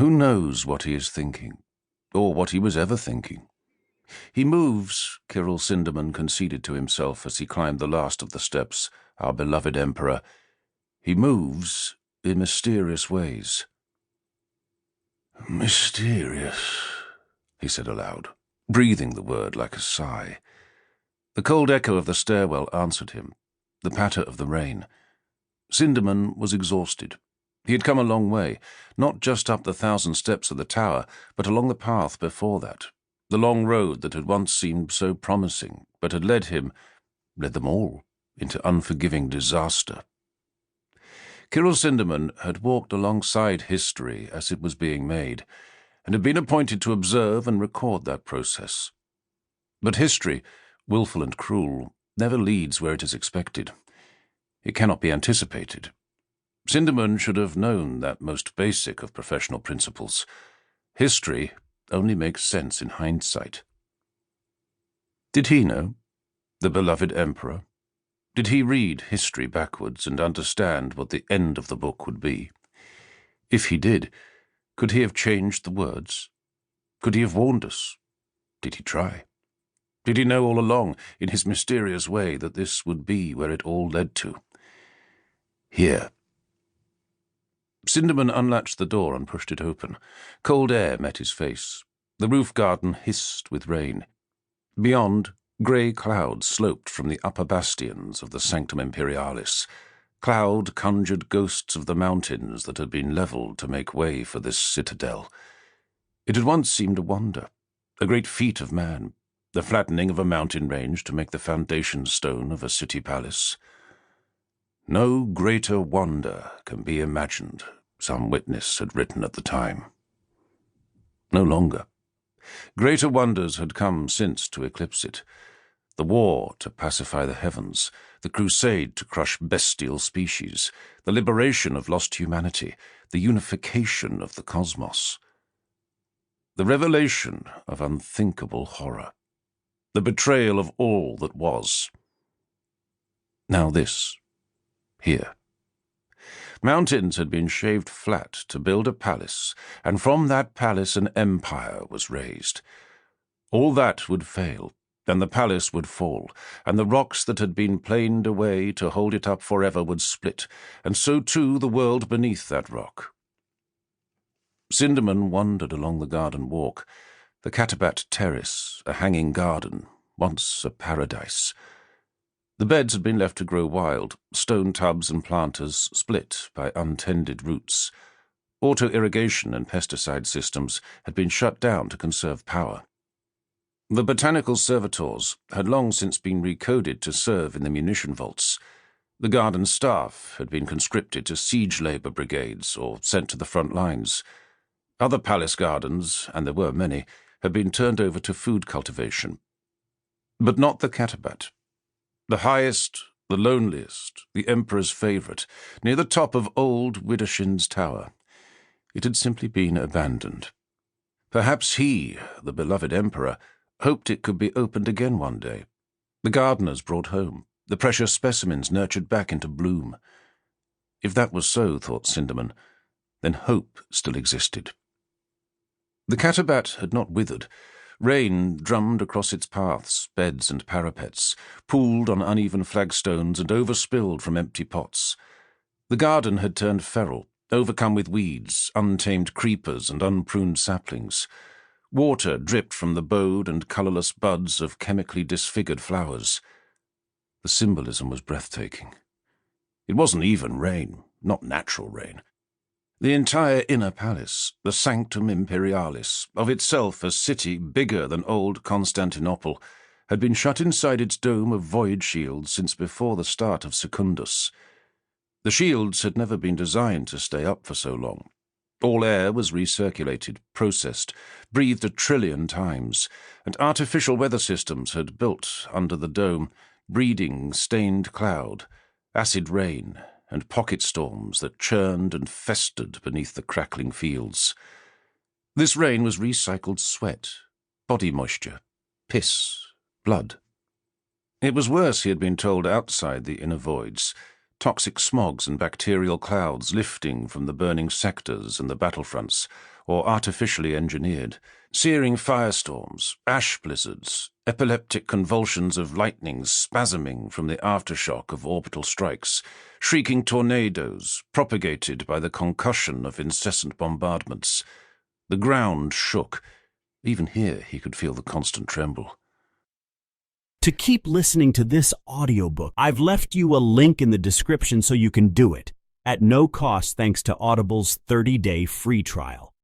Who knows what he is thinking, or what he was ever thinking? He moves, Kirill Sindermann conceded to himself as he climbed the last of the steps, our beloved Emperor. He moves in mysterious ways. Mysterious, he said aloud, breathing the word like a sigh. The cold echo of the stairwell answered him, the patter of the rain. Sindermann was exhausted. He had come a long way, not just up the 1,000 steps of the tower, but along the path before that, the long road that had once seemed so promising, but had led them all, into unforgiving disaster. Kirill Sindermann had walked alongside history as it was being made, and had been appointed to observe and record that process. But history, willful and cruel, never leads where it is expected. It cannot be anticipated. Sindermann should have known that most basic of professional principles. History only makes sense in hindsight. Did he know? The beloved Emperor? Did he read history backwards and understand what the end of the book would be? If he did, could he have changed the words? Could he have warned us? Did he try? Did he know all along, in his mysterious way, that this would be where it all led to? Here. Sindermann unlatched the door and pushed it open. Cold air met his face. The roof garden hissed with rain. Beyond, grey clouds sloped from the upper bastions of the Sanctum Imperialis. Cloud conjured ghosts of the mountains that had been levelled to make way for this citadel. It had once seemed a wonder, a great feat of man, the flattening of a mountain range to make the foundation stone of a city palace. No greater wonder can be imagined, some witness had written at the time. No longer. Greater wonders had come since to eclipse it. The war to pacify the heavens, the crusade to crush bestial species, the liberation of lost humanity, the unification of the cosmos. The revelation of unthinkable horror. The betrayal of all that was. Now this, here. Mountains had been shaved flat to build a palace, and from that palace an empire was raised. All that would fail, and the palace would fall, and the rocks that had been planed away to hold it up forever would split, and so too the world beneath that rock. Sindermann wandered along the garden walk, the Katabat terrace, a hanging garden, once a paradise. The beds had been left to grow wild, stone tubs and planters split by untended roots. Auto-irrigation and pesticide systems had been shut down to conserve power. The botanical servitors had long since been recoded to serve in the munition vaults. The garden staff had been conscripted to siege labour brigades or sent to the front lines. Other palace gardens, and there were many, had been turned over to food cultivation. But not the Katabat. The highest, the loneliest, the Emperor's favourite, near the top of old Widdershins Tower. It had simply been abandoned. Perhaps he, the beloved Emperor, hoped it could be opened again one day. The gardeners brought home, the precious specimens nurtured back into bloom. If that was so, thought Sindermann, then hope still existed. The Katabat had not withered. Rain drummed across its paths, beds and parapets, pooled on uneven flagstones and overspilled from empty pots. The garden had turned feral, overcome with weeds, untamed creepers and unpruned saplings. Water dripped from the bowed and colourless buds of chemically disfigured flowers. The symbolism was breathtaking. It wasn't even rain, not natural rain. The entire inner palace, the Sanctum Imperialis, of itself a city bigger than old Constantinople, had been shut inside its dome of void shields since before the start of Secundus. The shields had never been designed to stay up for so long. All air was recirculated, processed, breathed 1 trillion times, and artificial weather systems had built under the dome, breeding stained cloud, acid rain, and pocket storms that churned and festered beneath the crackling fields. This rain was recycled sweat, body moisture, piss, blood. It was worse, he had been told, outside the inner voids, toxic smogs and bacterial clouds lifting from the burning sectors and the battlefronts, or artificially engineered. Searing firestorms, ash blizzards, epileptic convulsions of lightning spasming from the aftershock of orbital strikes, shrieking tornadoes propagated by the concussion of incessant bombardments. The ground shook. Even here he could feel the constant tremble. To keep listening to this audiobook, I've left you a link in the description so you can do it, at no cost thanks to Audible's 30-day free trial.